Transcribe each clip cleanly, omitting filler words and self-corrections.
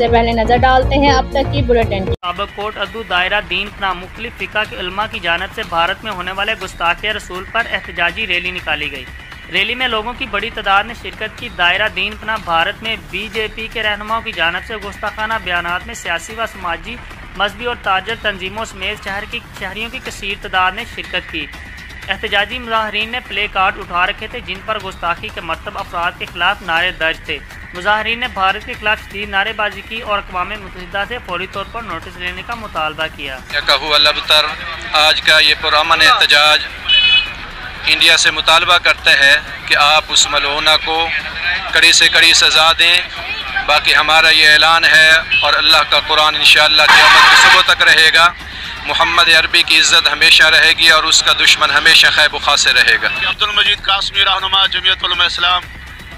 सबसे पहले नजर डालते हैं अब तक की बुलेटिन की। साबिक कोर्ट अद्दू दायरा दीन पनाह मुख्तलिफ फ़िक़ा के उलमा की जानिब से भारत में होने वाले गुस्ताखी रसूल पर एहतजाजी रैली निकाली गई। रैली में लोगों की बड़ी तादाद ने शिरकत की। दायरा दीन पनाह भारत में BJP के रहनुमाओं की जानिब से गुस्ताखाना बयानात में सियासी व समाजी, मजहबी और ताजर तंजीमों समेत शहरियों की कसीर तादाद ने शिरकत की। एहतजाजी मुजाहरीन ने प्ले कार्ड उठा रखे थे जिन पर गुस्ताखी के मरतब अफराद के खिलाफ नारे दर्ज थे। मुजाहरीन ने भारत के खिलाफ शदीद नारेबाजी की और अक़वाम मुत्तहिदा से फौरी तौर पर नोटिस लेने का मुतालबा किया। आज का ये पुरअमन एहतजाज इंडिया से मुतालबा करते हैं कि आप उस मलऊना को कड़ी से कड़ी सज़ा दें। बाकी हमारा ये ऐलान है और अल्लाह का कुरान इंशाअल्लाह क़यामत की सुबह तक रहेगा। मोहम्मद अरबी की इज़्ज़त हमेशा रहेगी और उसका दुश्मन हमेशा खैब खासे रहेगा। अब्दुल मजीद कासमी रहनुमा जमीयत उलमा इस्लाम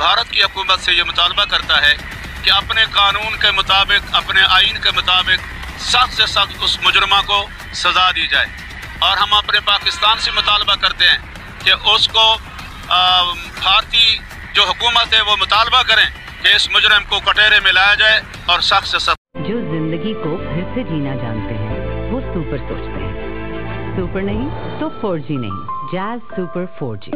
भारत की हुकूमत से ये मुतालबा करता है कि अपने कानून के मुताबिक, अपने आइन के मुताबिक सख्त से सख्त उस मुजरमा को सज़ा दी जाए। और हम अपने पाकिस्तान से मुतालबा करते हैं कि उसको भारतीय जो हुकूमत है वो मुतालबा करें कि इस मुजरम को कटहरे में लाया जाए और सख्त से सख्त। जो जिंदगी को फिर से जीना जानते हैं वो सुपर सोचते हैं। सुपर नहीं तो 4G नहीं, जैज़ सुपर 4G।